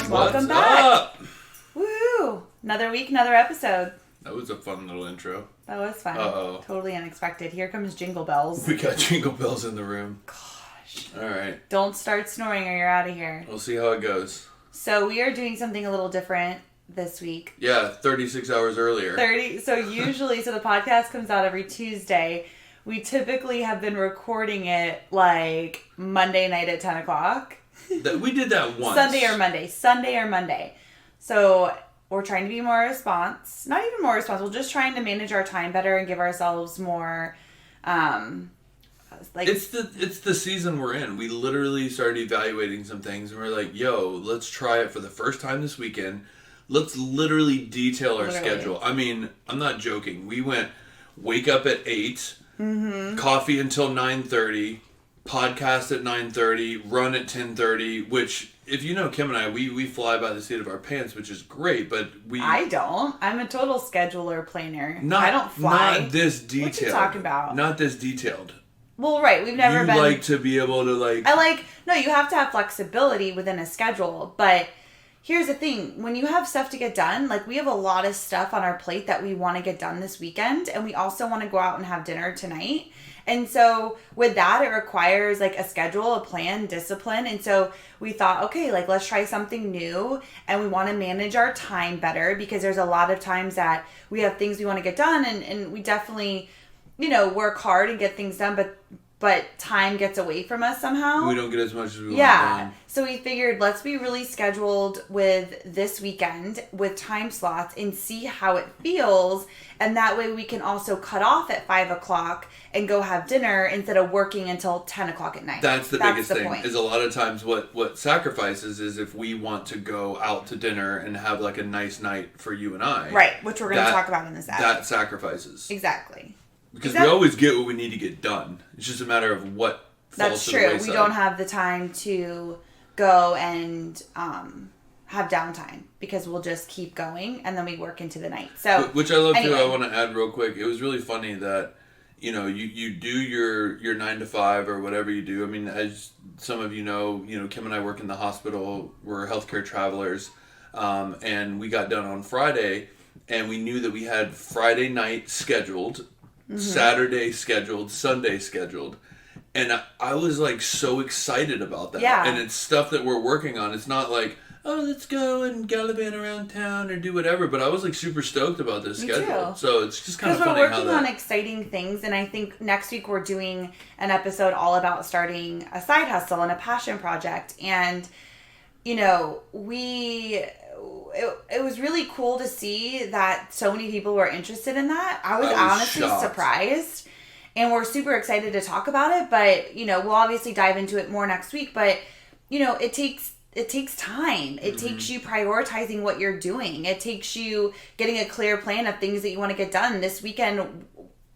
Welcome back. Up? Woo! Another week, another episode. That was a fun little intro. That was fun. Uh-oh. Totally unexpected. Here comes Jingle Bells. We got Jingle Bells in the room. Gosh. All right. Don't start snoring or you're out of here. We'll see how it goes. So we are doing something a little different this week. Yeah, 36 hours earlier. So the podcast comes out every Tuesday. We typically have been recording it like Monday night at 10 o'clock. We did that once. Sunday or Monday. So we're trying to be more responsive. Not even more responsible, just trying to manage our time better and give ourselves more, It's the season we're in. We literally started evaluating some things and we're like, yo, let's try it for the first time this weekend. Let's literally detail our schedule. I mean, I'm not joking. We went wake up at 8, coffee until 9:30, podcast at 9:30, run at 10:30, which, if you know Kim and I, we fly by the seat of our pants, which is great, but I don't. I'm a total scheduler planner. I don't fly. Not this detailed. What you talking about? Not this detailed. Well, right. We've never been... You like to be able to No, you have to have flexibility within a schedule, but... Here's the thing, when you have stuff to get done, we have a lot of stuff on our plate that we want to get done this weekend, and we also want to go out and have dinner tonight. And so with that, it requires a schedule, a plan, discipline. And so we thought, okay, let's try something new, and we want to manage our time better because there's a lot of times that we have things we want to get done, and we definitely, work hard and get things done, but time gets away from us somehow. We don't get as much as we want done. So we figured, let's be really scheduled with this weekend with time slots and see how it feels. And that way we can also cut off at 5 o'clock and go have dinner instead of working until 10 o'clock at night. That's the biggest thing. Point. Is a lot of times what sacrifices is if we want to go out to dinner and have a nice night for you and I. Right, which we're going to talk about in this episode. That sacrifices. Exactly. Because we always get what we need to get done. It's just a matter of what falls to the wayside. That's true. We don't have the time to go and have downtime because we'll just keep going and then we work into the night. So, which I love too. I want to add real quick. It was really funny that you do your 9 to 5 or whatever you do. I mean, as some of you know, Kim and I work in the hospital. We're healthcare travelers, and we got done on Friday, and we knew that we had Friday night scheduled. Saturday scheduled, Sunday scheduled, and I was so excited about that. Yeah. And it's stuff that we're working on. It's not let's go and gallivant around town or do whatever. But I was super stoked about this schedule. Too. So it's just kind of funny how because we're working on exciting things, and I think next week we're doing an episode all about starting a side hustle and a passion project, and It was really cool to see that so many people were interested in that. I was honestly shocked. Surprised. And we're super excited to talk about it. But, we'll obviously dive into it more next week. But, it takes time. It takes you prioritizing what you're doing. It takes you getting a clear plan of things that you want to get done. This weekend,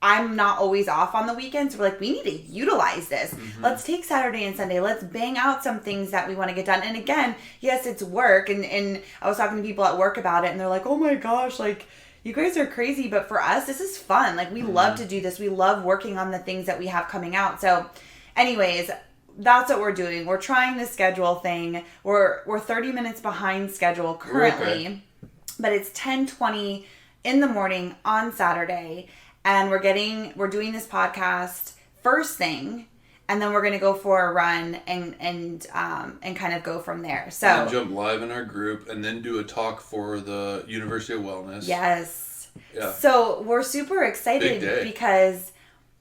I'm not always off on the weekends. We're we need to utilize this. Let's take Saturday and Sunday. Let's bang out some things that we want to get done. And again, yes, it's work. And I was talking to people at work about it, and they're like, oh my gosh, you guys are crazy. But for us, this is fun. We love to do this. We love working on the things that we have coming out. So anyways, that's what we're doing. We're trying the schedule thing. We're 30 minutes behind schedule currently, but it's 10:20 in the morning on Saturday. And we're doing this podcast first thing, and then we're going to go for a run and kind of go from there. So and jump live in our group, and then do a talk for the University of Wellness. Yes. Yeah. So we're super excited because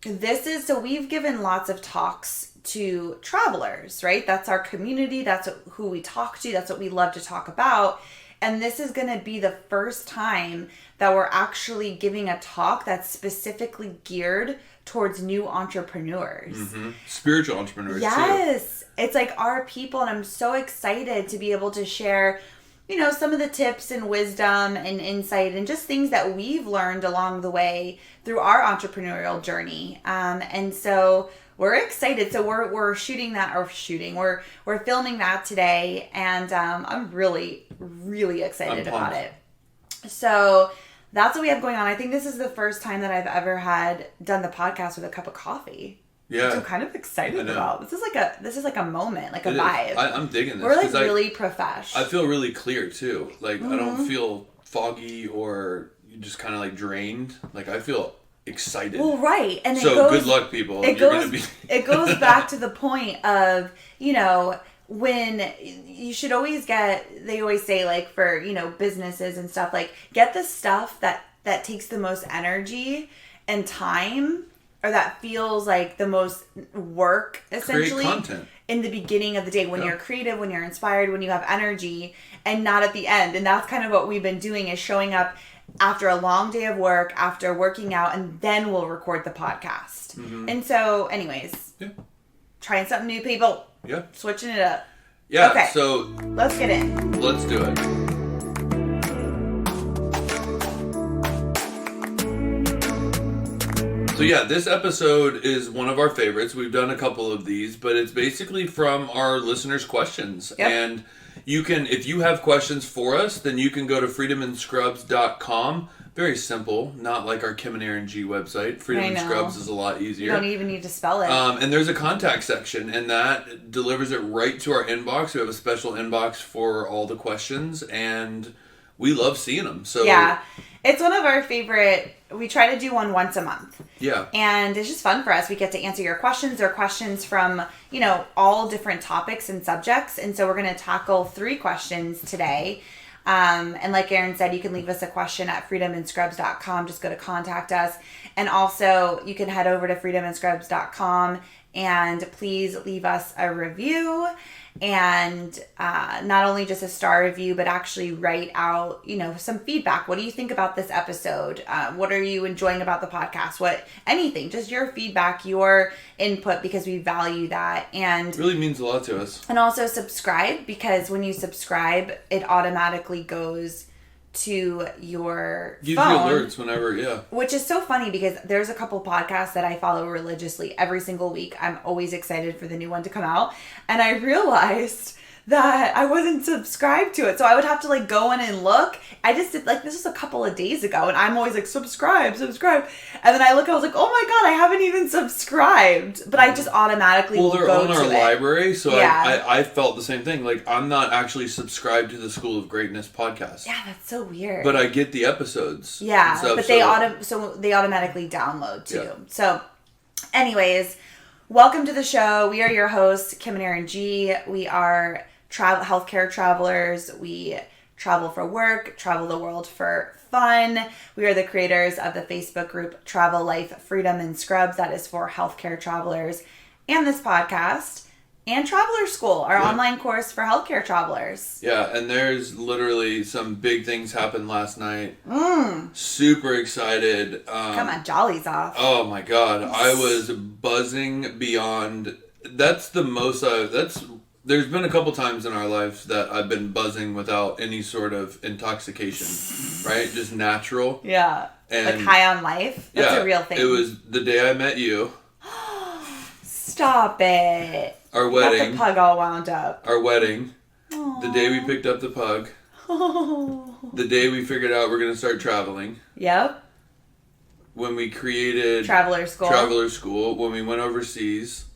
we've given lots of talks to travelers, right? That's our community. That's who we talk to. That's what we love to talk about. And this is going to be the first time that we're actually giving a talk that's specifically geared towards new entrepreneurs. Spiritual entrepreneurs, yes. Too. It's our people, and I'm so excited to be able to share, some of the tips and wisdom and insight and just things that we've learned along the way through our entrepreneurial journey. And so we're excited. So we're shooting that, we're filming that today, and I'm really, really excited about it. So that's what we have going on. I think this is the first time that I've ever done the podcast with a cup of coffee. Yeah. Which I'm kind of excited about. This is like a moment, like a vibe. I'm digging this. We're like really professional. I feel really clear too. Like I don't feel foggy or just kind of like drained. Like I feel excited. Well, right. And good luck, people. It goes back to the point of, you know, when you should always they always say like for, you know, businesses and stuff, like get the stuff that takes the most energy and time, or that feels like the most work, essentially. Create content. In the beginning of the day, when you're creative, when you're inspired, when you have energy, and not at the end. And that's kind of what we've been doing, is showing up after a long day of work, after working out, and then we'll record the podcast. Mm-hmm. And so, anyways, trying something new, people. Yeah. Switching it up. Yeah. Okay. So let's get in. Let's do it. So yeah, this episode is one of our favorites. We've done a couple of these, but it's basically from our listeners' questions. Yep. And you can, if you have questions for us, then you can go to freedomandscrubs.com. Very simple, not like our Kim Erran G website. Freedom and Scrubs is a lot easier. You don't even need to spell it. And there's a contact section, and that delivers it right to our inbox. We have a special inbox for all the questions, and we love seeing them. So yeah, it's one of our favorite. We try to do one once a month. Yeah. And it's just fun for us. We get to answer your questions. They're questions from, you know, all different topics and subjects. And so we're going to tackle 3 questions today. And like Aaron said, you can leave us a question at freedomandscrubs.com. Just go to contact us. And also you can head over to freedomandscrubs.com and please leave us a review. And not only just a star review, but actually write out, you know, some feedback. What do you think about this episode? What are you enjoying about the podcast? Anything, just your feedback, your input, because we value that. And it really means a lot to us. And also subscribe, because when you subscribe, it automatically goes to your gives phone. You alerts whenever, Which is so funny, because there's a couple podcasts that I follow religiously every single week. I'm always excited for the new one to come out. And I realized that I wasn't subscribed to it. So I would have to like go in and look. I just did, like, this was a couple of days ago, and I'm always like, subscribe. And then I look, I was like, oh my God, I haven't even subscribed. But I just automatically they're go on our library, so yeah. I felt the same thing. Like, I'm not actually subscribed to the School of Greatness podcast. Yeah, that's so weird. But I get the episodes. Yeah, but they automatically download too. Yeah. So anyways, welcome to the show. We are your hosts, Kim Erran G. We are healthcare travelers. We travel for work, travel the world for fun. We are the creators of the Facebook group Travel Life Freedom and Scrubs, that is for healthcare travelers, and this podcast, and Traveler School, our online course for healthcare travelers. Yeah, and there's literally some big things happened last night. Super excited. Come on, jolly's off. Oh my God, I was buzzing beyond. That's the most there's been a couple times in our lives that I've been buzzing without any sort of intoxication, right? Just natural. Yeah. And like high on life. That's a real thing. It was the day I met you. Stop it. Our wedding. Got the pug all wound up. Our wedding. Aww. The day we picked up the pug. The day we figured out we're going to start traveling. Yep. When we created Traveler School. When we went overseas.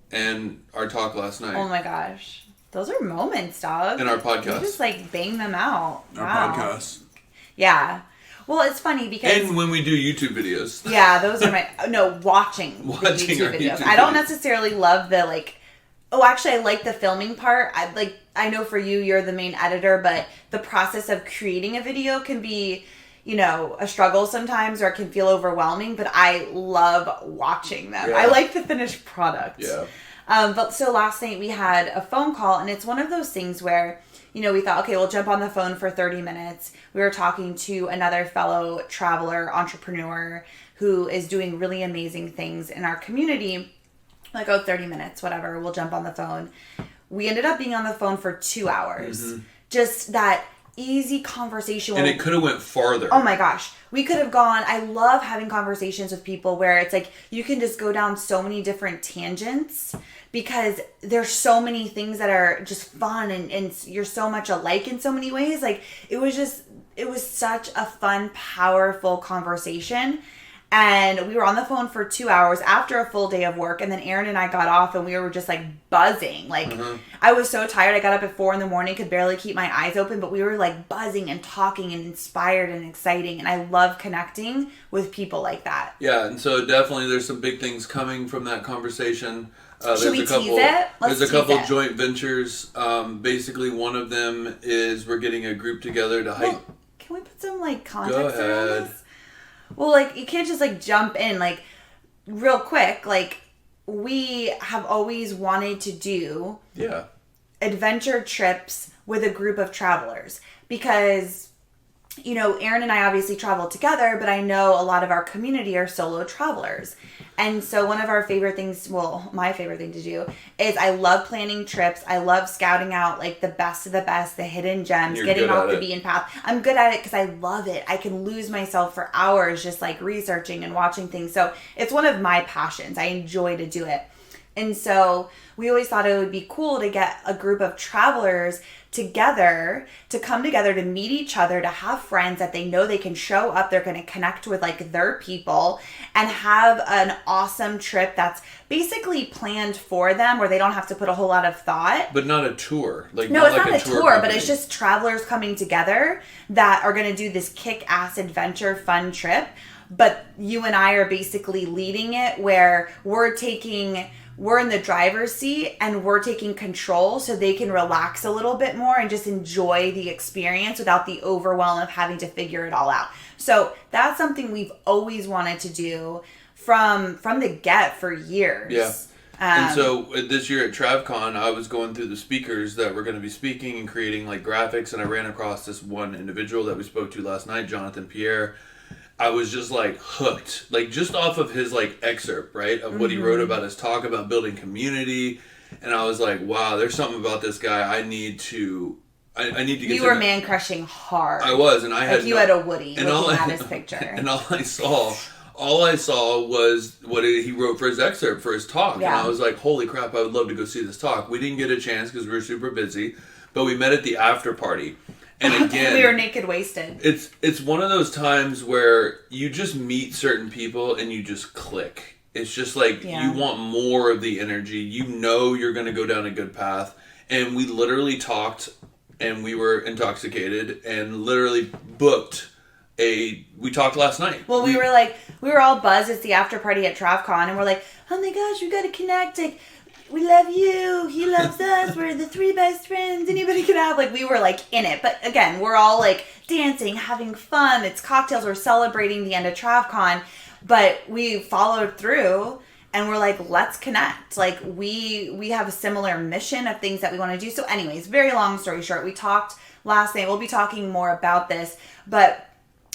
And our talk last night. Oh my gosh. Those are moments, dog. And our podcast. You just like bang them out. Our podcast. Yeah. Well, it's funny because... And when we do YouTube videos. Yeah, those are my... No, watching the YouTube videos. I don't necessarily love the like... Oh, actually, I like the filming part. I know for you, you're the main editor, but the process of creating a video can be, you know, a struggle sometimes, or it can feel overwhelming, but I love watching them. Yeah. I like the finished product. Yeah. But so last night we had a phone call, and it's one of those things where, you know, we thought, okay, we'll jump on the phone for 30 minutes. We were talking to another fellow traveler, entrepreneur, who is doing really amazing things in our community. Like, 30 minutes, whatever, we'll jump on the phone. We ended up being on the phone for 2 hours. Mm-hmm. Just that easy conversation. And it could have went farther. Oh my gosh. We could have gone. I love having conversations with people where it's like you can just go down so many different tangents because there's so many things that are just fun and you're so much alike in so many ways. Like it was such a fun, powerful conversation. And we were on the phone for 2 hours after a full day of work. And then Erran and I got off and we were just like buzzing. Like I was so tired. I got up at 4 a.m, could barely keep my eyes open, but we were like buzzing and talking and inspired and exciting. And I love connecting with people like that. Yeah. And so definitely there's some big things coming from that conversation. Should we tease it? There's a couple joint ventures. Basically one of them is we're getting a group together to hike. Well, can we put some like context around this? Well, like, you can't just, like, jump in, like, real quick. Like, we have always wanted to do adventure trips with a group of travelers. Because, you know, Erran and I obviously travel together, but I know a lot of our community are solo travelers. And so one of our favorite things, well, my favorite thing to do is I love planning trips. I love scouting out like the best of the best, the hidden gems, getting off the beaten path. I'm good at it because I love it. I can lose myself for hours just like researching and watching things. So it's one of my passions. I enjoy to do it. And so we always thought it would be cool to get a group of travelers together, to come together, to meet each other, to have friends that they know they can show up, they're going to connect with like their people and have an awesome trip that's basically planned for them where they don't have to put a whole lot of thought. But not a tour. Like no, it's not a tour, but it's just travelers coming together that are going to do this kick-ass adventure fun trip. But you and I are basically leading it where we're in the driver's seat and we're taking control so they can relax a little bit more and just enjoy the experience without the overwhelm of having to figure it all out. So that's something we've always wanted to do from the get for years. Yeah. And so this year at TravCon, I was going through the speakers that were going to be speaking and creating like graphics, and I ran across this one individual that we spoke to last night, Jonathan Pierre. I was just like hooked, like just off of his like excerpt, right, of what he wrote about his talk about building community, and I was like, wow, there's something about this guy I need to get. You were man crushing hard. I was, and I had you had a Woody looking at his picture, and all I saw was what he wrote for his excerpt for his talk, and I was like, holy crap, I would love to go see this talk. We didn't get a chance because we were super busy, but we met at the after party. And again, we were naked wasted. It's one of those times where you just meet certain people and you just click. It's just like you want more of the energy. You know you're going to go down a good path. And we literally talked and we were intoxicated and literally booked we talked last night. Well, we were all buzzed. It's the after party at TravCon and we're like, oh my gosh, we got to connect. Like, we love you, he loves us, we're the 3 best friends anybody could have. Like, we were like in it. But again, we're all like dancing, having fun. It's cocktails. We're celebrating the end of TravCon. But we followed through and we're like, let's connect. Like, we have a similar mission of things that we want to do. So anyways, very long story short, we talked last night. We'll be talking more about this. But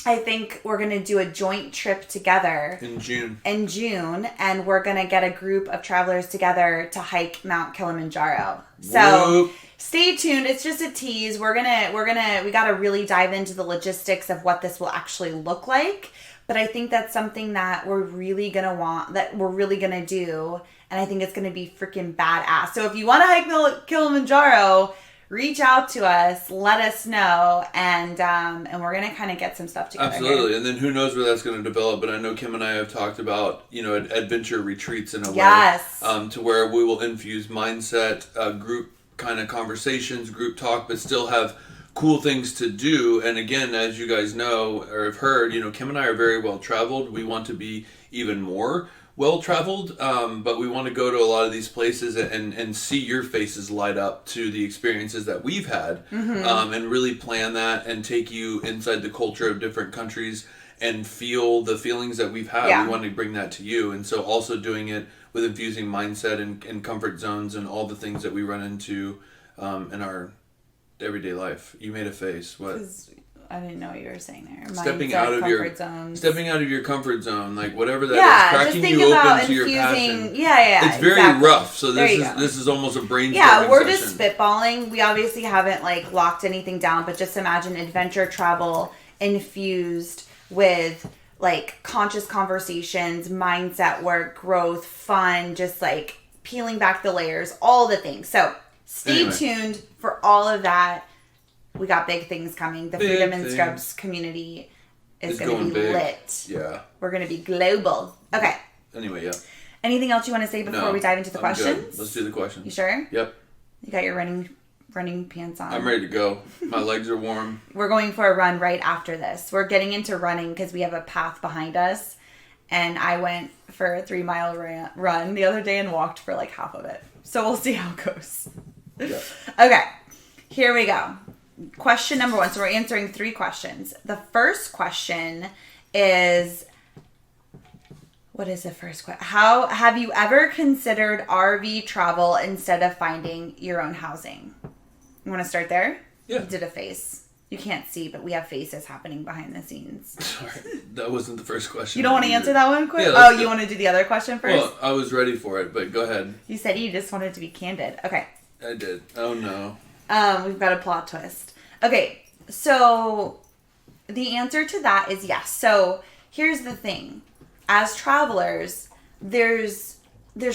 I think we're going to do a joint trip together in June, and we're going to get a group of travelers together to hike Mount Kilimanjaro. So stay tuned. It's just a tease. We got to really dive into the logistics of what this will actually look like. But I think that's something that we're really going to do. And I think it's going to be freaking badass. So if you want to hike Kilimanjaro, reach out to us, let us know, and we're going to kind of get some stuff together. Absolutely. Here. And then who knows where that's going to develop, but I know Kim and I have talked about, adventure retreats in a way. To where we will infuse mindset, group kind of conversations, group talk, but still have cool things to do. And again, as you guys know or have heard, Kim and I are very well traveled. We want to be even more well-traveled, but we want to go to a lot of these places and see your faces light up to the experiences that we've had, and really plan that and take you inside the culture of different countries and feel the feelings that we've had. We want to bring that to you. And so also doing it with infusing mindset and comfort zones and all the things that we run into in our everyday life. You made a face. What? I didn't know what you were saying there. Stepping out of your comfort zone, like whatever that is, cracking you open to your passion. It's very rough. So this is almost a brainstorming we're session. just spitballing. We obviously haven't like locked anything down, but just imagine adventure travel infused with like conscious conversations, mindset work, growth, fun, just like peeling back the layers, all the things. So stay tuned for all of that. We got big things coming. The Freedom and Scrubs community is going to be lit. Yeah. We're going to be global. Okay. Anyway, yeah. Anything else you want to say before we dive into the questions? Good. Let's do the questions. You sure? Yep. You got your running pants on. I'm ready to go. My legs are warm. We're going for a run right after this. We're getting into running because we have a path behind us. And I went for a 3-mile run the other day and walked for like half of it. So we'll see how it goes. Yeah. Okay. Here we go. Question number 1. So we're answering 3 questions. The first question is... What is the first question? How have you ever considered RV travel instead of finding your own housing? You want to start there? Yeah. You did a face. You can't see, but we have faces happening behind the scenes. Sorry, that wasn't the first question. You don't want to answer that one quick? Yeah, you want to do the other question first? Well, I was ready for it, but go ahead. You said you just wanted to be candid. Okay. I did. Oh, no. We've got a plot twist. Okay, so the answer to that is yes. So here's the thing. As travelers, there's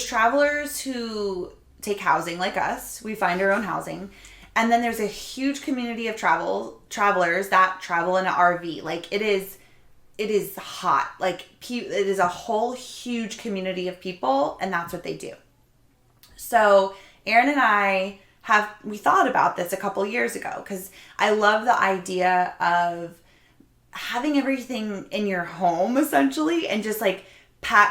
travelers who take housing like us. We find our own housing. And then there's a huge community of travelers that travel in an RV. Like it is hot. Like it is a whole huge community of people, and that's what they do. So Erran and I we thought about this a couple years ago because I love the idea of having everything in your home essentially and just like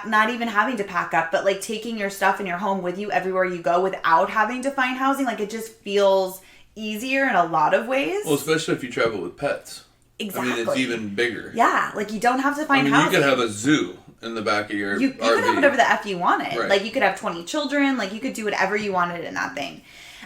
not even having to pack up, but like taking your stuff in your home with you everywhere you go without having to find housing. Like it just feels easier in a lot of ways. Well, especially if you travel with pets. Exactly. I mean, it's even bigger. Yeah, like you don't have to find housing. You could have a zoo in the back of your You could have whatever the F you wanted. Right. Like you could have 20 children. Like you could do whatever you wanted in that thing.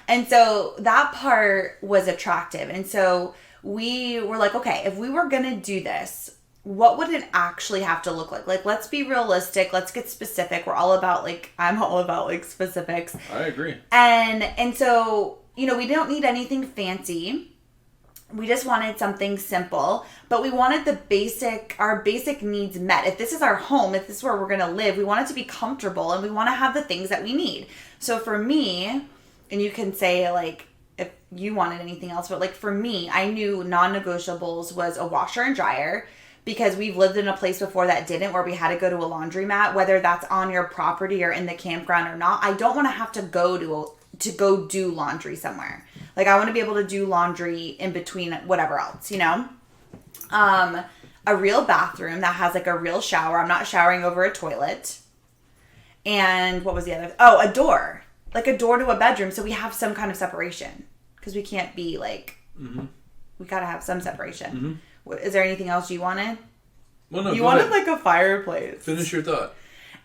And so that part was attractive. And so we were like, okay, if we were going to do this, what would it actually have to look like? Like, let's be realistic. Let's get specific. I'm all about like specifics. I agree. And so, we don't need anything fancy. We just wanted something simple, but we wanted our basic needs met. If this is our home, if this is where we're going to live, we want it to be comfortable and we want to have the things that we need. So for me, and you can say like, if you wanted anything else, but like for me, I knew non-negotiables was a washer and dryer because we've lived in a place before that didn't, where we had to go to a laundromat, whether that's on your property or in the campground or not. I don't want to have to go do laundry somewhere. Like I want to be able to do laundry in between whatever else, a real bathroom that has like a real shower. I'm not showering over a toilet. And what was the other? Oh, a door. Like a door to a bedroom, so we have some kind of separation. Because we can't be like, we gotta have some separation. Mm-hmm. Is there anything else you wanted? Well, no, you wanted like a fireplace. Finish your thought.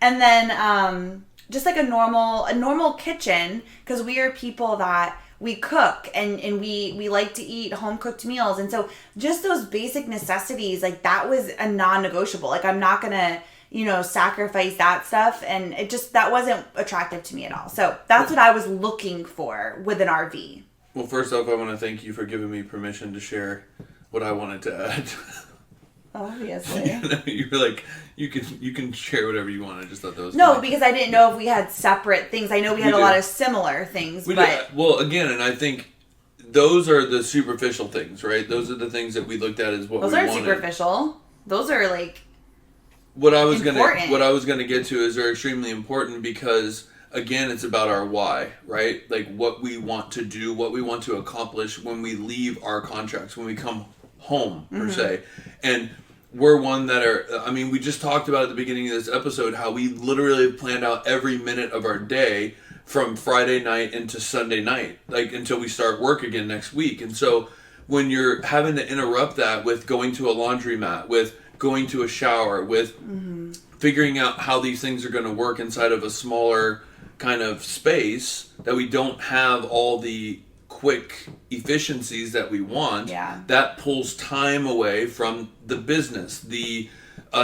And then just like a normal kitchen, because we are people that we cook and we like to eat home cooked meals. And so just those basic necessities, like that was a non-negotiable. Like I'm not gonna sacrifice that stuff. And that wasn't attractive to me at all. So that's what I was looking for with an RV. Well, first off, I want to thank you for giving me permission to share what I wanted to add. Obviously. You were like, you can share whatever you want. I just thought that was No, because I didn't know if we had separate things. I know we had a lot of similar things. Well, again, and I think those are the superficial things, right? Those are the things that we looked at as what we wanted. Those aren't superficial. Those are like what I was gonna get to is they're extremely important because again, it's about our why, right? Like what we want to do, what we want to accomplish when we leave our contracts, when we come home, per se. And we're one that we just talked about at the beginning of this episode how we literally planned out every minute of our day from Friday night into Sunday night, like until we start work again next week. And so when you're having to interrupt that with going to a laundromat, with going to a shower, with figuring out how these things are going to work inside of a smaller kind of space, that we don't have all the quick efficiencies that we want, that pulls time away from the business,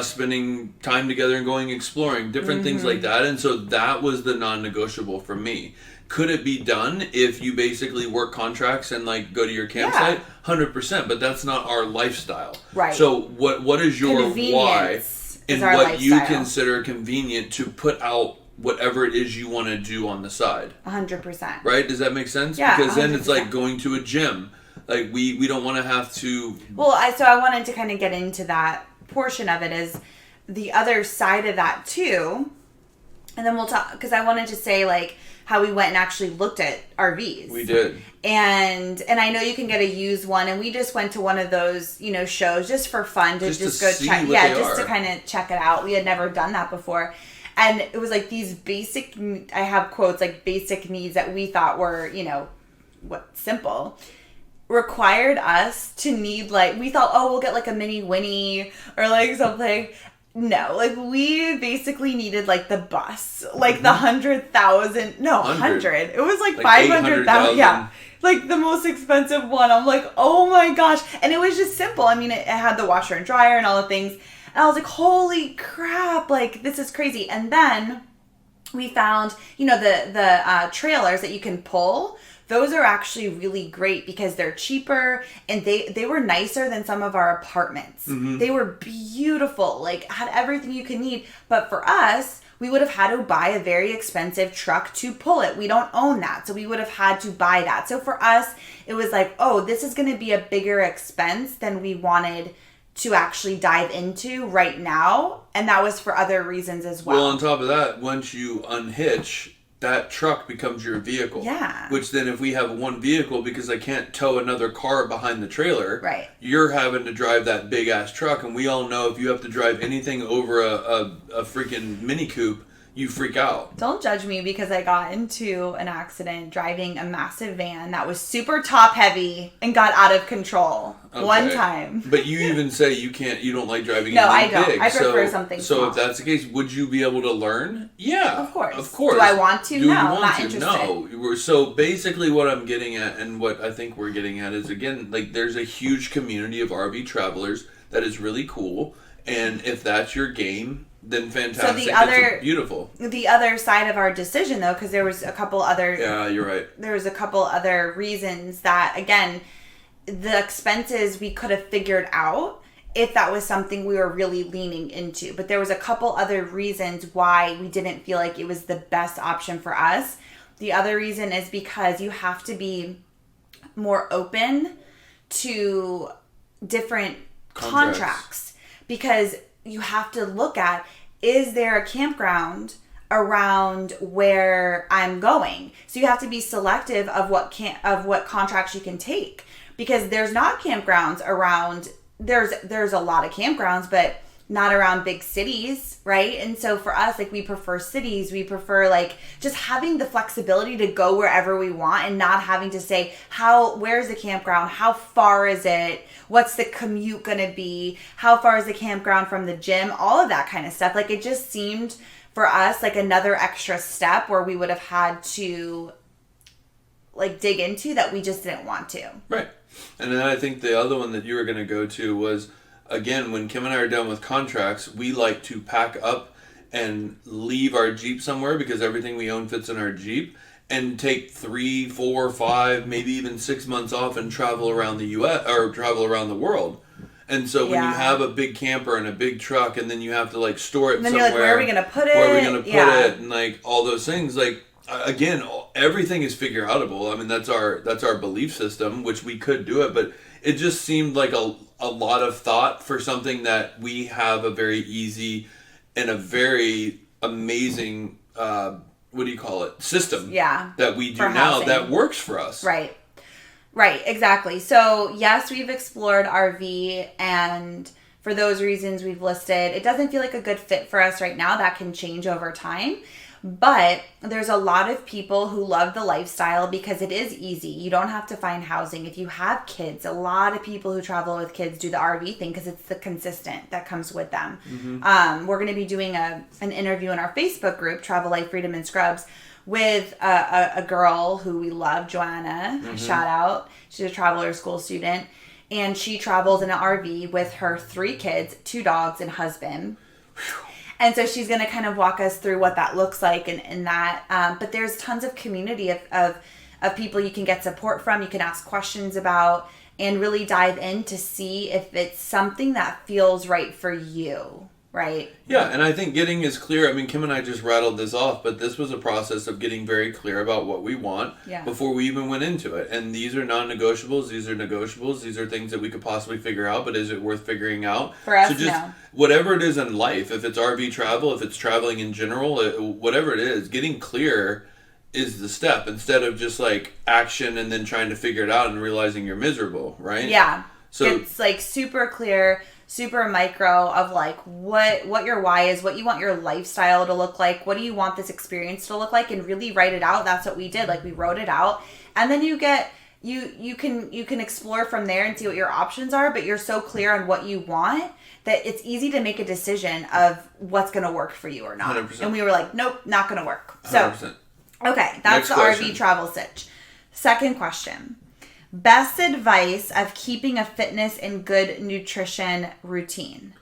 spending time together and going exploring, different things like that. And so that was the non-negotiable for me. Could it be done if you basically work contracts and like go to your campsite? 100%, but that's not our lifestyle. Right. So what is your why and what lifestyle. You consider convenient to put out whatever it is you want to do on the side? 100%. Right? Does that make sense? Yeah, because then 100%. it's like going to a gym. Like we don't want to have to. Well, I wanted to kind of get into that portion of it is the other side of that too. And then we'll talk, because I wanted to say like how we went and actually looked at RVs. We did. And I know you can get a used one, and we just went to one of those, you know, shows just for fun to just go check. Yeah, just to kind of check it out. We had never done that before. And it was like these basic, I have quotes, like basic needs that we thought were, you know, simple, required us to need, like, we thought, oh, we'll get like a mini Winnie or like something. No, like we basically needed like the bus, like the 100,000, no, 100. It was like 500,000. Yeah. Like the most expensive one. I'm like, oh my gosh. And it was just simple. I mean, it had the washer and dryer and all the things. And I was like, holy crap, like this is crazy. And then we found, you know, the trailers that you can pull. Those are actually really great because they're cheaper, and they were nicer than some of our apartments. Mm-hmm. They were beautiful, like had everything you could need. But for us, we would have had to buy a very expensive truck to pull it. We don't own that, so we would have had to buy that. So for us, it was like, oh, this is going to be a bigger expense than we wanted to actually dive into right now. And that was for other reasons as well. Well, on top of that, once you unhitch, that truck becomes your vehicle. Yeah. Which then if we have one vehicle, because I can't tow another car behind the trailer, right, you're having to drive that big ass truck. And we all know if you have to drive anything over a freaking Mini Coupe, you freak out. Don't judge me because I got into an accident driving a massive van that was super top heavy and got out of control one time. But you even say you don't like driving no, anything I don't. big. I prefer something small. So if that's the case, would you be able to learn? Yeah. Of course. Of course. Do I want to? Do no, you want I'm not to? interested. No. So basically what I'm getting at, and what I think we're getting at, is again, like there's a huge community of RV travelers that is really cool. And if that's your game, then fantastic. So it's beautiful. The other side of our decision, though, because there was a couple other... Yeah, you're right. There was a couple other reasons that, again, the expenses we could have figured out if that was something we were really leaning into. But there was a couple other reasons why we didn't feel like it was the best option for us. The other reason is because you have to be more open to different contracts. Because you have to look at, is there a campground around where I'm going? So you have to be selective of what contracts you can take, because there's not campgrounds around. There's a lot of campgrounds, but not around big cities, right? And so for us, like, we prefer cities. We prefer like just having the flexibility to go wherever we want and not having to say, where's the campground? How far is it? What's the commute going to be? How far is the campground from the gym? All of that kind of stuff. Like, it just seemed for us like another extra step where we would have had to like dig into that we just didn't want to. Right. And then I think the other one that you were going to go to was, again, when Kim and I are done with contracts, we like to pack up and leave our Jeep somewhere, because everything we own fits in our Jeep, and take 3, 4, 5, maybe even 6 months off and travel around the U.S. or travel around the world. And so when you have a big camper and a big truck, and then you have to like store it and then somewhere, you're like, where are we going to put it? Where are we going to put it? And like all those things, like, again, everything is figure outable. I mean, that's our belief system, which we could do it, but it just seemed like a lot of thought for something that we have a very easy and a very amazing, system that we do now that works for us. Right, exactly. So yes, we've explored RV, and for those reasons we've listed, it doesn't feel like a good fit for us right now. That can change over time. But there's a lot of people who love the lifestyle because it is easy. You don't have to find housing. If you have kids, a lot of people who travel with kids do the RV thing because it's the consistent that comes with them. Mm-hmm. We're going to be doing an interview in our Facebook group, Travel Life, Freedom, and Scrubs, with a girl who we love, Joanna. Mm-hmm. Shout out. She's a traveler school student. And she travels in an RV with her 3 kids, 2 dogs, and husband. Whew. And so she's going to kind of walk us through what that looks like and that. But there's tons of community of people you can get support from, you can ask questions about, and really dive in to see if it's something that feels right for you. Right. Yeah, and I think getting is clear. I mean, Kim and I just rattled this off, but this was a process of getting very clear about what we want before we even went into it. And these are non-negotiables. These are negotiables. These are things that we could possibly figure out, but is it worth figuring out? For us, so just, no. Whatever it is in life, if it's RV travel, if it's traveling in general, whatever it is, getting clear is the step instead of just like action and then trying to figure it out and realizing you're miserable, right? Yeah. So it's like super clear, super micro of like what your why is, what you want your lifestyle to look like, what do you want this experience to look like, and really write it out. That's what we did. Like we wrote it out, and then you can explore from there and see what your options are, but you're so clear on what you want that it's easy to make a decision of what's going to work for you or not. 100%. And we were like, nope, not going to work. So 100%. Okay, that's the RV travel sitch. Second question. Best advice of keeping a fitness and good nutrition routine.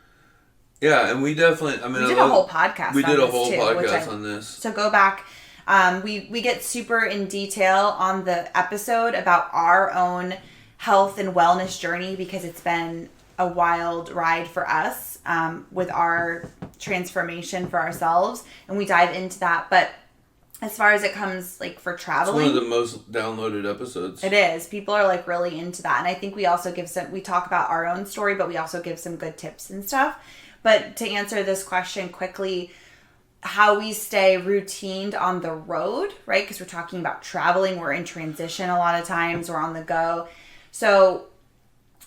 Yeah, and we definitely, we did a whole podcast on this. So go back. We get super in detail on the episode about our own health and wellness journey because it's been a wild ride for us with our transformation for ourselves. And we dive into that. But as far as it comes, like, for traveling... It's one of the most downloaded episodes. It is. People are, like, really into that. And I think we also give we talk about our own story, but we also give some good tips and stuff. But to answer this question quickly, how we stay routined on the road, right? Because we're talking about traveling. We're in transition a lot of times. We're on the go. So...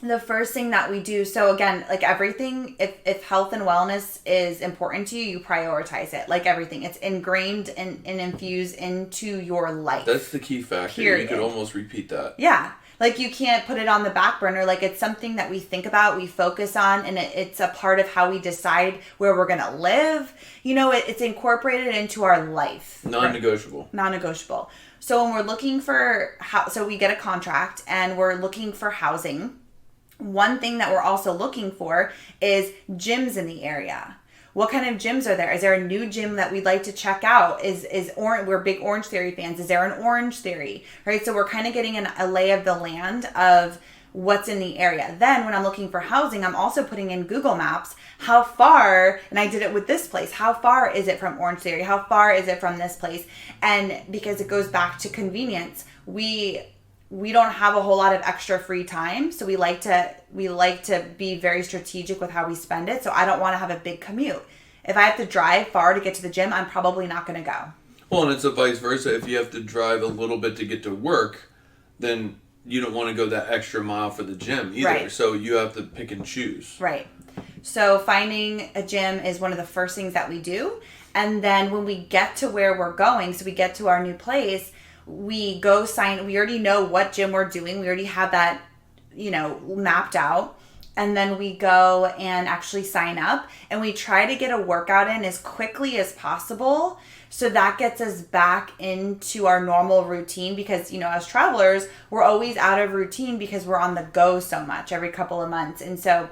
the first thing that we do, so again, like everything, if health and wellness is important to you, you prioritize it. Like everything. It's ingrained and infused into your life. That's the key factor. Period. You could almost repeat that. Yeah. Like you can't put it on the back burner. Like it's something that we think about, we focus on, and it's a part of how we decide where we're going to live. You know, it's incorporated into our life. Non-negotiable. Right? Non-negotiable. So when we're looking for, so we get a contract and we're looking for housing. One thing that we're also looking for is gyms in the area. What kind of gyms are there? Is there a new gym that we'd like to check out? We're big Orange Theory fans. Is there an Orange Theory? Right? So we're kind of getting a lay of the land of what's in the area. Then when I'm looking for housing, I'm also putting in Google Maps, how far, and I did it with this place, how far is it from Orange Theory? How far is it from this place? And because it goes back to convenience, we don't have a whole lot of extra free time, so we like to be very strategic with how we spend it. So I don't want to have a big commute. If I have to drive far to get to the gym, I'm probably not going to go. Well, and it's a vice versa. If you have to drive a little bit to get to work, then you don't want to go that extra mile for the gym either. Right. So you have to pick and choose. Right. So finding a gym is one of the first things that we do. And then when we get to where we're going, so we get to our new place, we go we already know what gym we're doing. We already have that, mapped out. And then we go and actually sign up and we try to get a workout in as quickly as possible. So that gets us back into our normal routine because, as travelers, we're always out of routine because we're on the go so much every couple of months. And so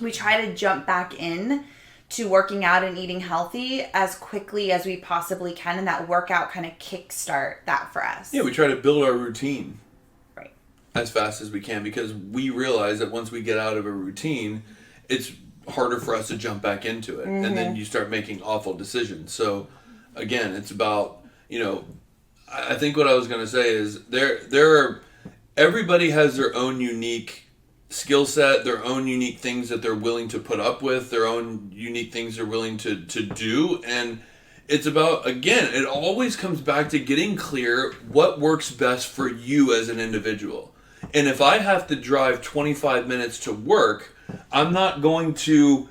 we try to jump back in to working out and eating healthy as quickly as we possibly can, and that workout kind of kickstart that for us. Yeah, we try to build our routine right as fast as we can because we realize that once we get out of a routine, it's harder for us to jump back into it, and then you start making awful decisions. So again, it's about, I think what I was going to say is everybody has their own unique skill set, their own unique things that they're willing to put up with, their own unique things they're willing to do. And it's about, again, it always comes back to getting clear what works best for you as an individual. And if I have to drive 25 minutes to work, I'm not going to,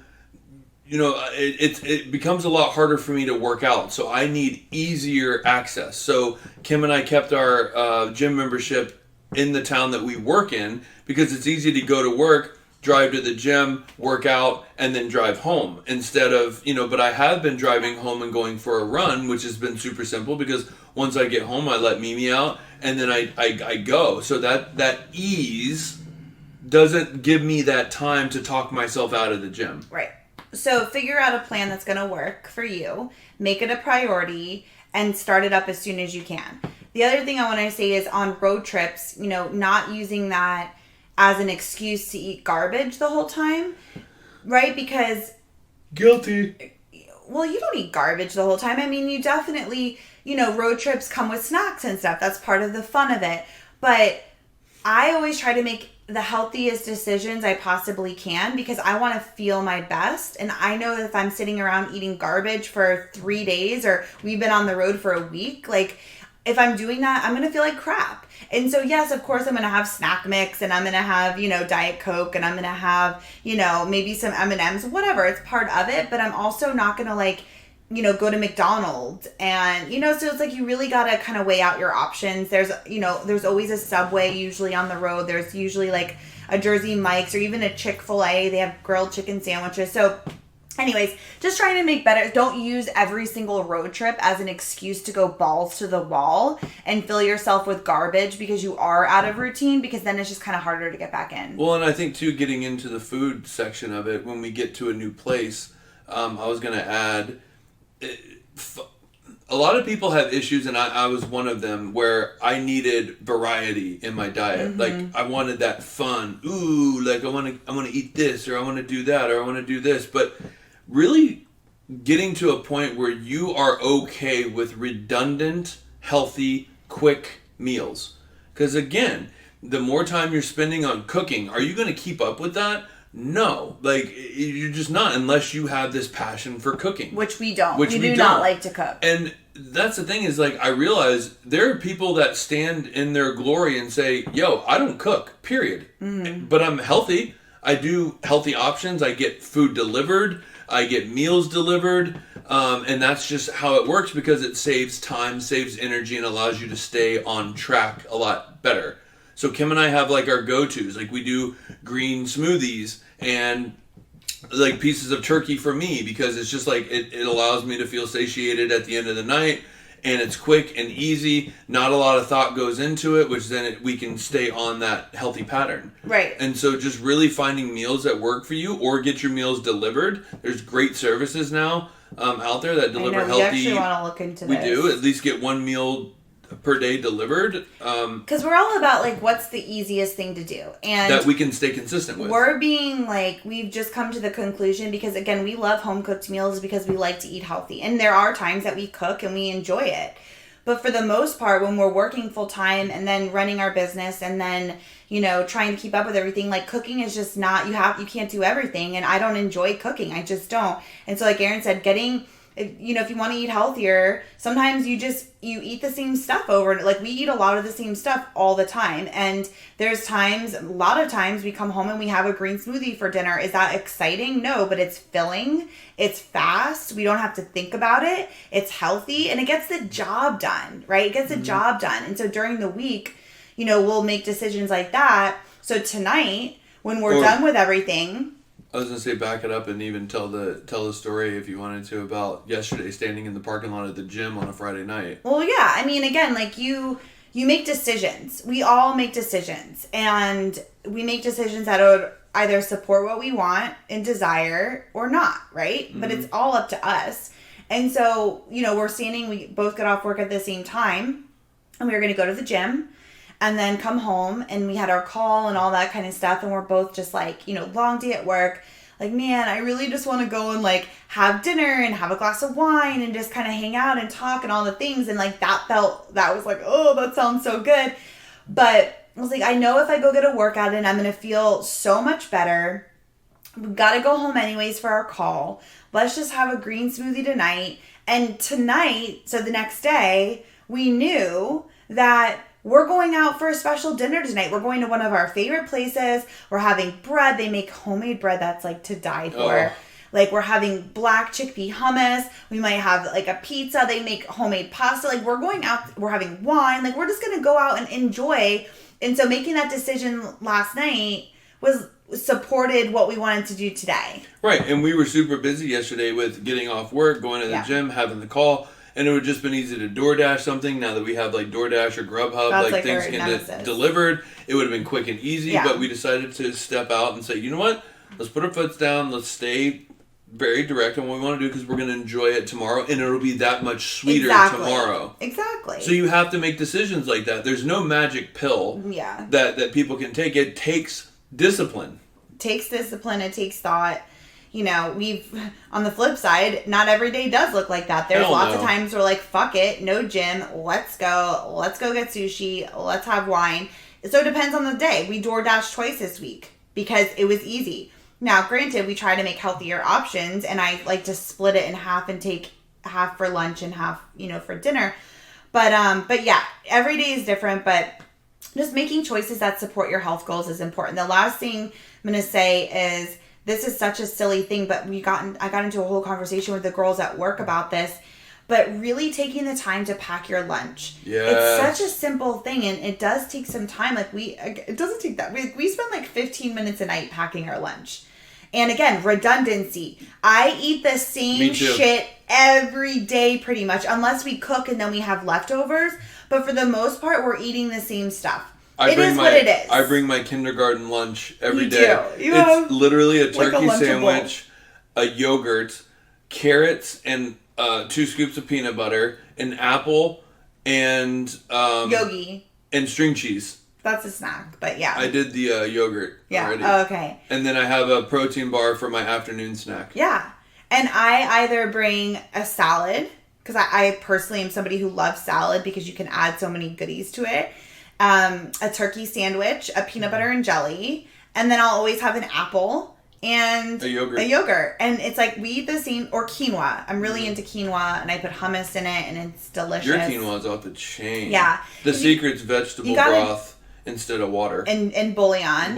it becomes a lot harder for me to work out. So I need easier access. So Kim and I kept our gym membership in the town that we work in because it's easy to go to work, drive to the gym, work out, and then drive home instead of, but I have been driving home and going for a run, which has been super simple because once I get home, I let Mimi out and then I go. So that ease doesn't give me that time to talk myself out of the gym. Right. So figure out a plan that's going to work for you, make it a priority, and start it up as soon as you can. The other thing I want to say is on road trips, not using that as an excuse to eat garbage the whole time, right? Because Guilty. Well, you don't eat garbage the whole time. I mean, you definitely, road trips come with snacks and stuff. That's part of the fun of it. But I always try to make the healthiest decisions I possibly can because I want to feel my best. And I know that if I'm sitting around eating garbage for 3 days or we've been on the road for a week, like if I'm doing that, I'm going to feel like crap. And so, yes, of course, I'm going to have snack mix and I'm going to have, Diet Coke and I'm going to have, maybe some M&Ms, whatever. It's part of it. But I'm also not going to go to McDonald's and, so it's like you really got to kind of weigh out your options. There's always a Subway usually on the road. There's usually like a Jersey Mike's or even a Chick-fil-A. They have grilled chicken sandwiches. So anyways, just trying to make better. Don't use every single road trip as an excuse to go balls to the wall and fill yourself with garbage because you are out of routine because then it's just kind of harder to get back in. Well, and I think too, getting into the food section of it, when we get to a new place, I was going to add, a lot of people have issues, and I was one of them, where I needed variety in my diet. Like I wanted that fun. Ooh, like I want to eat this, or I want to do that, or I want to do this. But really getting to a point where you are okay with redundant, healthy, quick meals. Because again, the more time you're spending on cooking, are you going to keep up with that? No, like you're just not, unless you have this passion for cooking, which we don't. We do not like to cook. And that's the thing is, like, I realize there are people that stand in their glory and say, "Yo, I don't cook, period, but I'm healthy. I do healthy options. I get food delivered. I get meals delivered, and that's just how it works because it saves time, saves energy, and allows you to stay on track a lot better." So Kim and I have like our go-tos. Like we do green smoothies and like pieces of turkey for me because it's just like it allows me to feel satiated at the end of the night, and it's quick and easy. Not a lot of thought goes into it, which then we can stay on that healthy pattern. Right. And so just really finding meals that work for you or get your meals delivered. There's great services now out there that deliver healthy. We actually want to look into this. We do. At least get one meal per day delivered, because we're all about like what's the easiest thing to do and that we can stay consistent with. We're being like, we've just come to the conclusion because again we love home cooked meals because we like to eat healthy, and there are times that we cook and we enjoy it, but for the most part when we're working full time and then running our business and then trying to keep up with everything, like cooking is just not, you can't do everything, and I don't enjoy cooking. I just don't. And so like Erran said, if you want to eat healthier, sometimes you eat the same stuff over. Like we eat a lot of the same stuff all the time. And there's a lot of times we come home and we have a green smoothie for dinner. Is that exciting? No, but it's filling. It's fast. We don't have to think about it. It's healthy and it gets the job done, right? It gets the job done. And so during the week, we'll make decisions like that. So tonight, when we're done with everything, I was gonna say back it up and even tell the story if you wanted to about yesterday standing in the parking lot at the gym on a Friday night. Well, yeah, I mean, again, like you make decisions. We all make decisions, and we make decisions that would either support what we want and desire or not, right? But it's all up to us. And so, we both got off work at the same time, and we were going to go to the gym. And then come home and we had our call and all that kind of stuff. And we're both just like, long day at work. Like, man, I really just want to go and like have dinner and have a glass of wine and just kind of hang out and talk and all the things. And like that was like, oh, that sounds so good. But I was like, I know if I go get a workout in, I'm going to feel so much better. We've got to go home anyways for our call. Let's just have a green smoothie tonight. And tonight, so the next day, we knew that we're going out for a special dinner tonight. We're going to one of our favorite places. We're having bread. They make homemade bread that's like to die for. Oh. Like we're having black chickpea hummus. We might have like a pizza. They make homemade pasta. Like we're going out. We're having wine. Like we're just going to go out and enjoy. And so making that decision last night supported what we wanted to do today. Right. And we were super busy yesterday with getting off work, going to the gym, having the call. And it would just been easy to DoorDash something. Now that we have like DoorDash or Grubhub, like things can get delivered. It would have been quick and easy, but we decided to step out and say, you know what? Let's put our foots down. Let's stay very direct on what we want to do because we're going to enjoy it tomorrow, and it'll be that much sweeter tomorrow. Exactly. So you have to make decisions like that. There's no magic pill that people can take. It takes discipline. It takes discipline. It takes thought. you know, on the flip side, not every day does look like that. There's lots of times we're like, fuck it, no gym, let's go get sushi, let's have wine. So it depends on the day. We DoorDash twice this week because it was easy. Now, granted, we try to make healthier options, and I like to split it in half and take half for lunch and half, you know, for dinner. But yeah, every day is different, but just making choices that support your health goals is important. The last thing I'm going to say is, this is such a silly thing, but I got into a whole conversation with the girls at work about this, but really taking the time to pack your lunch. Yes. It's such a simple thing, and it does take some time. Like it doesn't take that. We spend like 15 minutes a night packing our lunch. And again, redundancy. I eat the same shit every day pretty much, unless we cook and then we have leftovers. But for the most part, we're eating the same stuff. It is what it is. I bring my kindergarten lunch every day. It's literally a turkey sandwich, a yogurt, carrots, and 2 scoops of peanut butter, an apple, and yogi, and string cheese. That's a snack, but yeah. I did the yogurt already. Oh, okay. And then I have a protein bar for my afternoon snack. Yeah. And I either bring a salad, because I personally am somebody who loves salad because you can add so many goodies to it. A turkey sandwich, a peanut butter and jelly, and then I'll always have an apple and a yogurt. And it's like we eat the same, or quinoa. I'm really into quinoa, and I put hummus in it, and it's delicious. Your quinoa is off the chain. Yeah. The secret's vegetable broth instead of water. And bouillon.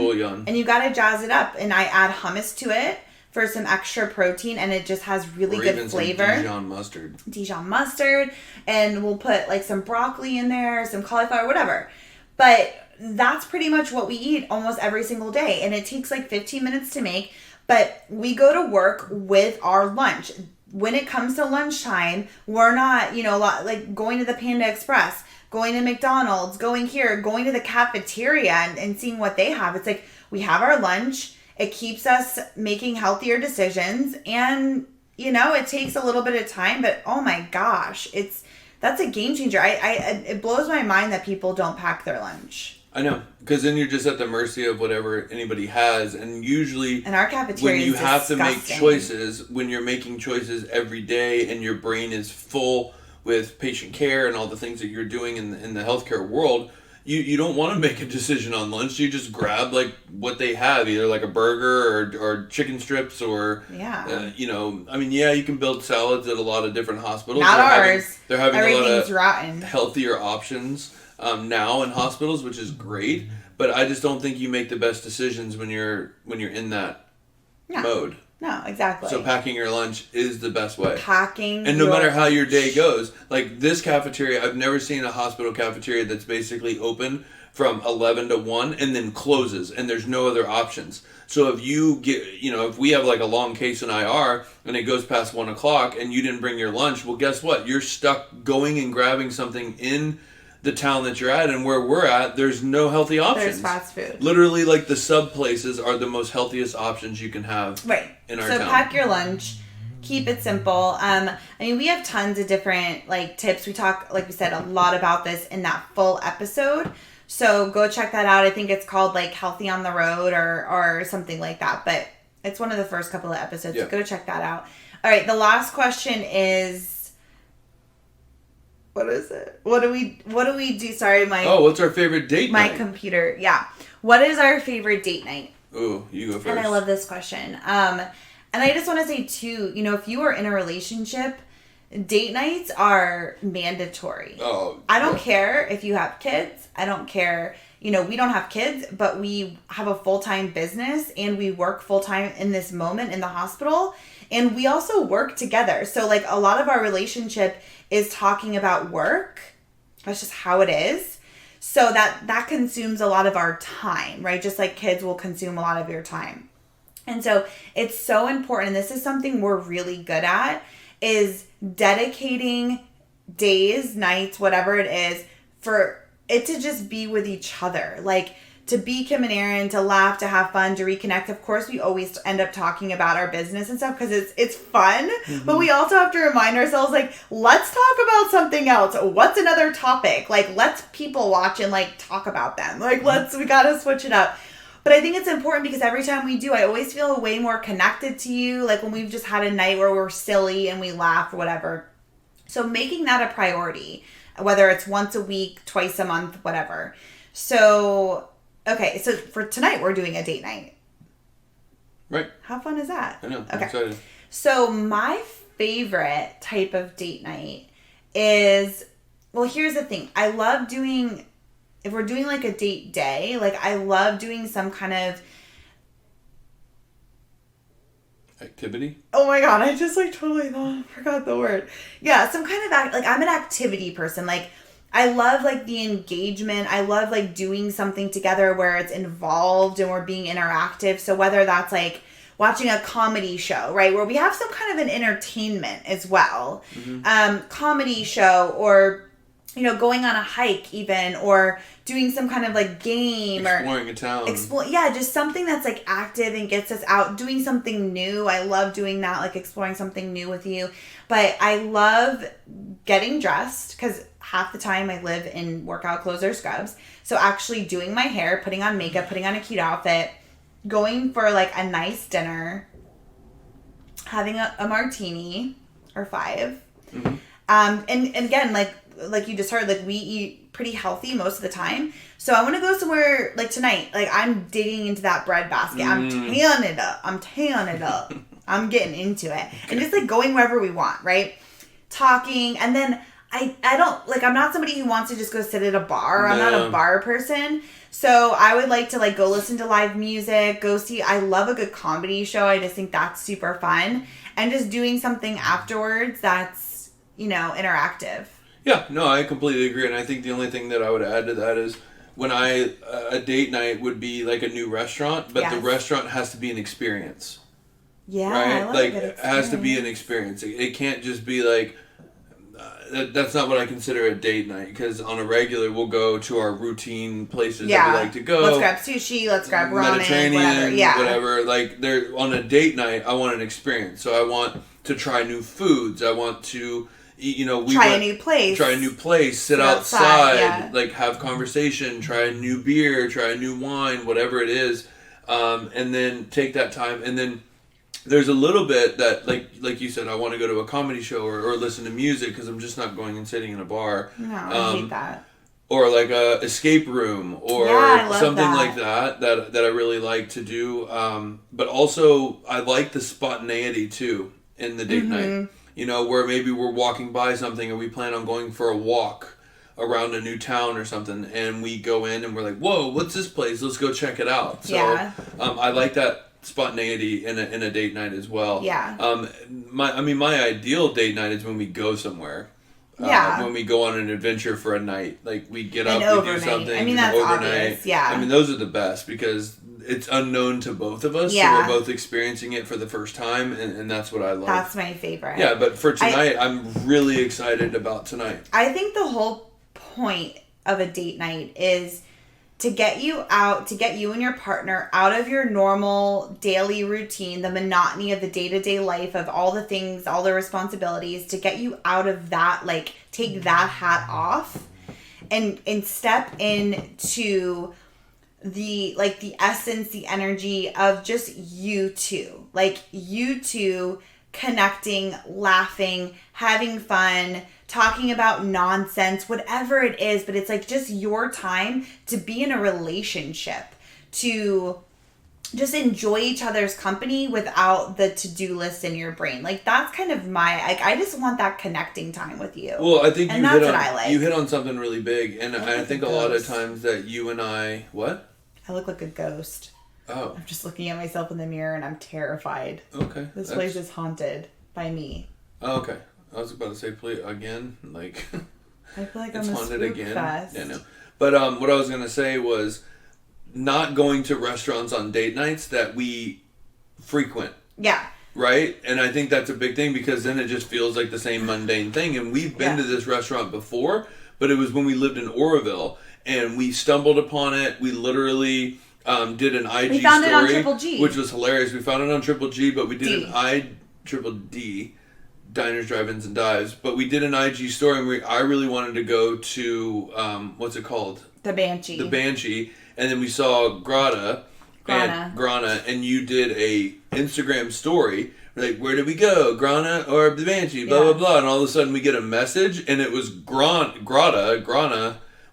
And you gotta jazz it up. And I add hummus to it for some extra protein, and it just has really good flavor. Dijon mustard. And we'll put like some broccoli in there, some cauliflower, whatever. But that's pretty much what we eat almost every single day. And it takes like 15 minutes to make. But we go to work with our lunch. When it comes to lunchtime, we're not, you know, like going to the Panda Express, going to McDonald's, going to the cafeteria and seeing what they have. It's like we have our lunch. It keeps us making healthier decisions. And, you know, it takes a little bit of time. But, oh my gosh, that's a game changer. It blows my mind that people don't pack their lunch. I know, because then you're just at the mercy of whatever anybody has, and usually, and our cafeteria when you have to make choices, when you're making choices every day, and your brain is full with patient care and all the things that you're doing in the healthcare world, you don't want to make a decision on lunch. You just grab like what they have, either like a burger or chicken strips or you know, I mean, you can build salads at a lot of different hospitals. Not ours. They're having Everything's a lot of rotten. healthier options now in hospitals, which is great. But I just don't think you make the best decisions when you're in that mode. No, exactly. So packing your lunch is the best way. And no matter how your day goes, like this cafeteria, I've never seen a hospital cafeteria that's basically open from 11 to 1 and then closes, and there's no other options. So if you if we have like a long case in IR and it goes past 1 o'clock and you didn't bring your lunch, well, guess what? You're stuck going and grabbing something in the town that you're at, and where we're at, there's no healthy options. There's fast food. Literally, like the sub places are the most healthiest options you can have. Right. In our town. So pack your lunch. Keep it simple. I mean, we have tons of different like tips. We talk, like we said, a lot about this in that full episode. So go check that out. I think it's called like Healthy on the Road or something like that. But it's one of the first couple of episodes. So go check that out. All right. The last question is. What is it? What do we do? Sorry, what's our favorite date night? My computer. Yeah. What is our favorite date night? Ooh, you go first. And I love this question. And I just want to say too, you know, if you are in a relationship, date nights are mandatory. Oh. I don't care if you have kids. I don't care. You know, we don't have kids, but we have a full-time business and we work full-time in this moment in the hospital. And we also work together. So like a lot of our relationship is talking about work. That's just how it is. So that consumes a lot of our time, right? Just like kids will consume a lot of your time. And so it's so important. And this is something we're really good at, is dedicating days, nights, whatever it is, for it to just be with each other. Like to be Kim and Erran, to laugh, to have fun, to reconnect. Of course, we always end up talking about our business and stuff because it's fun. Mm-hmm. But we also have to remind ourselves, like, let's talk about something else. What's another topic? Like, let's people watch and, like, talk about them. Like, we got to switch it up. But I think it's important because every time we do, I always feel way more connected to you. Like when we've just had a night where we're silly and we laugh or whatever. So making that a priority, whether it's once a week, twice a month, whatever. So, okay. So for tonight, we're doing a date night. Right. How fun is that? I know. I'm excited. So my favorite type of date night is, well, here's the thing. I love doing, if we're doing like a date day, like I love doing some kind of activity. Oh my God. I just like totally forgot the word. Yeah. Some kind of like, I'm an activity person. Like I love like the engagement. I love like doing something together where it's involved and we're being interactive. So whether that's like watching a comedy show, right, where we have some kind of an entertainment as well, comedy show, or going on a hike even, or doing some kind of like game, exploring a town. Just something that's like active and gets us out, doing something new. I love doing that, like exploring something new with you. But I love getting dressed because half the time I live in workout clothes or scrubs. So actually doing my hair, putting on makeup, putting on a cute outfit, going for like a nice dinner, having a martini or 5. Mm-hmm. And again, like you just heard, like we eat pretty healthy most of the time. So I want to go somewhere like tonight. Like I'm digging into that bread basket. I'm tearing it up. I'm getting into it. And just like going wherever we want, right? Talking. And then I don't, like, I'm not somebody who wants to just go sit at a bar. I'm not a bar person. So I would like to like go listen to live music, I love a good comedy show. I just think that's super fun. And just doing something afterwards that's, interactive. Yeah, no, I completely agree. And I think the only thing that I would add to that is when a date night would be like a new restaurant, but the restaurant has to be an experience. Yeah, right? I love like it has to be an experience. It can't just be like, that's not what I consider a date night, because on a regular we'll go to our routine places that we like to go. Let's grab sushi, let's grab ramen, Mediterranean, whatever. whatever. Like on a date night, I want an experience. So I want to try new foods. I want to, try a new place, sit outside, like have conversation, try a new beer, try a new wine, whatever it is, and then take that time. And then there's a little bit that, like you said, I want to go to a comedy show or listen to music, because I'm just not going and sitting in a bar. No, I hate that. Or like a escape room or something like that I really like to do. But also I like the spontaneity too in the date night. Where maybe we're walking by something and we plan on going for a walk around a new town or something, and we go in and we're like, whoa, what's this place? Let's go check it out. So I like that spontaneity in a date night as well. Yeah. My ideal date night is when we go somewhere. When we go on an adventure for a night, like we get up, we do something. I mean, that's obvious. Yeah. I mean, those are the best because it's unknown to both of us. Yeah. So we're both experiencing it for the first time, and that's what I love. That's my favorite. Yeah, but for tonight, I'm really excited about tonight. I think the whole point of a date night is to get you out, to get you and your partner out of your normal daily routine, the monotony of the day-to-day life of all the things, all the responsibilities, to get you out of that, like take that hat off and step into the essence, the energy of just you two. Like you two connecting, laughing, having fun, talking about nonsense, whatever it is, but it's like just your time to be in a relationship, to just enjoy each other's company without the to-do list in your brain. Like that's kind of I just want that connecting time with you. Well, I think you hit on something really big, and I think a lot of times that you and I, what? I look like a ghost. Oh. I'm just looking at myself in the mirror and I'm terrified. Okay. This place is haunted by me. Oh, okay. I was about to say, play again, like I feel like it's I'm haunted again. Fest. Yeah, no. But what I was gonna say was not going to restaurants on date nights that we frequent. Yeah. Right? And I think that's a big thing, because then it just feels like the same mundane thing. And we've been to this restaurant before, but it was when we lived in Oroville, and we stumbled upon it. We literally did an IG we found story, it on Triple G, which was hilarious. We found it on Triple G, but we did Triple D. Diners, Drive-Ins, and Dives, but we did an IG story, and I really wanted to go to what's it called? The Banshee. And then we saw Grata, Grana, and you did a Instagram story. Like, where did we go? Grana or the Banshee? Blah, blah, blah. And all of a sudden we get a message, and it was Grana,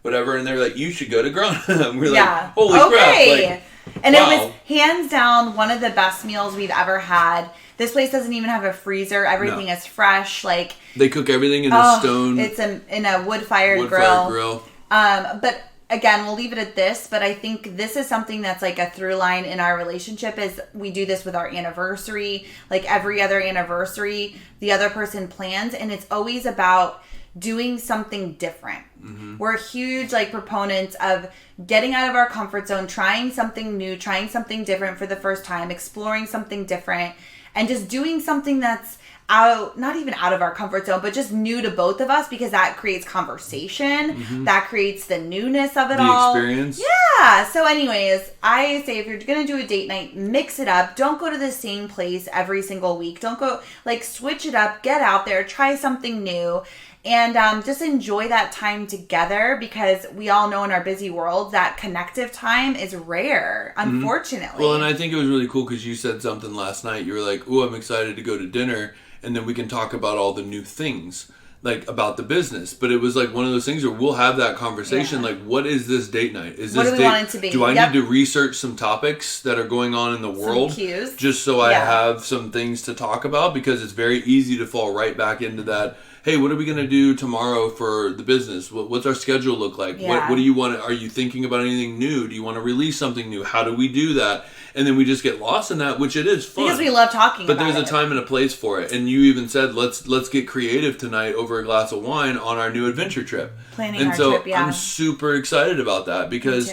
whatever, and they're like, you should go to Grana. And we're like, holy crap. Like, and it was hands down one of the best meals we've ever had. This place doesn't even have a freezer. Everything is fresh. Like, they cook everything in a stone. It's in a wood-fired grill. But again, we'll leave it at this, but I think this is something that's like a through line in our relationship is we do this with our anniversary. Like every other anniversary, the other person plans, and it's always about doing something different. Mm-hmm. We're huge like proponents of getting out of our comfort zone, trying something new, trying something different for the first time, exploring something different, and just doing something that's not even out of our comfort zone, but just new to both of us, because that creates conversation. Mm-hmm. That creates the newness of it all. The experience. Yeah. So anyways, I say if you're going to do a date night, mix it up. Don't go to the same place every single week. Don't go, like, switch it up. Get out there. Try something new. And just enjoy that time together, because we all know in our busy world that connective time is rare, unfortunately. Mm-hmm. Well, and I think it was really cool because you said something last night. You were like, "Oh, I'm excited to go to dinner, and then we can talk about all the new things, like about the business." But it was like one of those things where we'll have that conversation. Like, what is this date night? Is what this do we want it to be? Do I need to research some topics that are going on in the world, cues, just so I have some things to talk about? Because it's very easy to fall right back into that. Hey, what are we going to do tomorrow for the business? What's our schedule look like? Yeah. What do you want? Are you thinking about anything new? Do you want to release something new? How do we do that? And then we just get lost in that, which it is fun. Because we love talking about it. But there's a time and a place for it. And you even said, let's get creative tonight over a glass of wine on our new adventure trip. Planning our trip, yeah. I'm super excited about that, because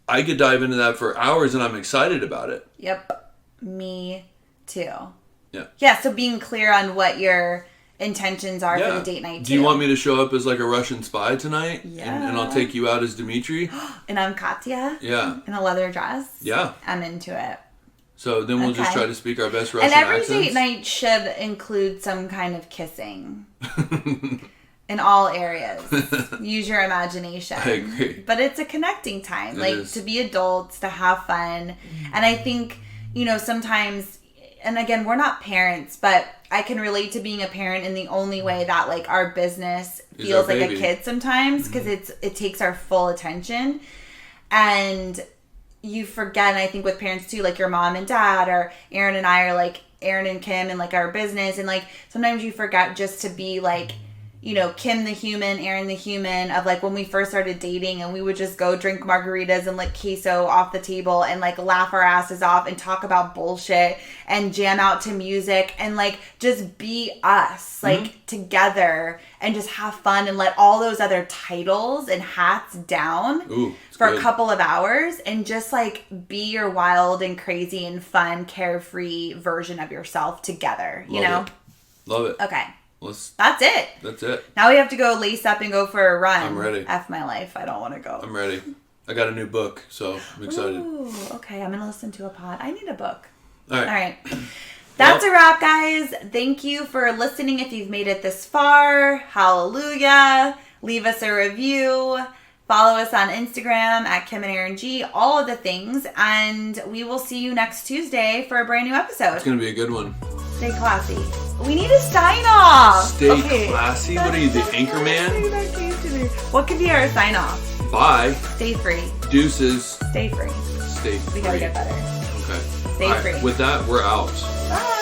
I could dive into that for hours and I'm excited about it. Yep. Me too. Yeah. Yeah, so being clear on what your intentions are for the date night too. Do you want me to show up as like a Russian spy tonight? Yeah. And I'll take you out as Dmitri? And I'm Katya? Yeah. In a leather dress? Yeah. I'm into it. So then we'll just try to speak our best Russian And accents. every date night should include some kind of kissing. In all areas. Use your imagination. I agree. But it's a connecting time. It is. To be adults, to have fun. And I think, sometimes, and again, we're not parents, but I can relate to being a parent in the only way that like our business feels like a kid sometimes, because it takes our full attention, and you forget. And I think with parents too, like your mom and dad, or Aaron and I, are like Aaron and Kim, and like our business, and like sometimes you forget just to be like, Kim the human, Aaron the human, of like when we first started dating and we would just go drink margaritas and like queso off the table and like laugh our asses off and talk about bullshit and jam out to music and like just be us, like together, and just have fun and let all those other titles and hats down for a couple of hours and just like be your wild and crazy and fun, carefree version of yourself together, Love it. Okay. That's it. Now we have to go lace up and go for a run. I'm ready. F my life. I don't want to go. I'm ready. I got a new book, so I'm excited. Ooh, okay. I'm going to listen to a pod. I need a book. All right. That's a wrap, guys. Thank you for listening. If you've made it this far, hallelujah. Leave us a review. Follow us on Instagram at Kim Erran G. All of the things. And we will see you next Tuesday for a brand new episode. It's going to be a good one. Stay classy. We need a sign off. Stay classy? What are you, the anchor man? What could be our sign off? Bye. Stay free. Deuces. Stay free. Stay free. We gotta get better. Okay. Stay free. With that, we're out. Bye.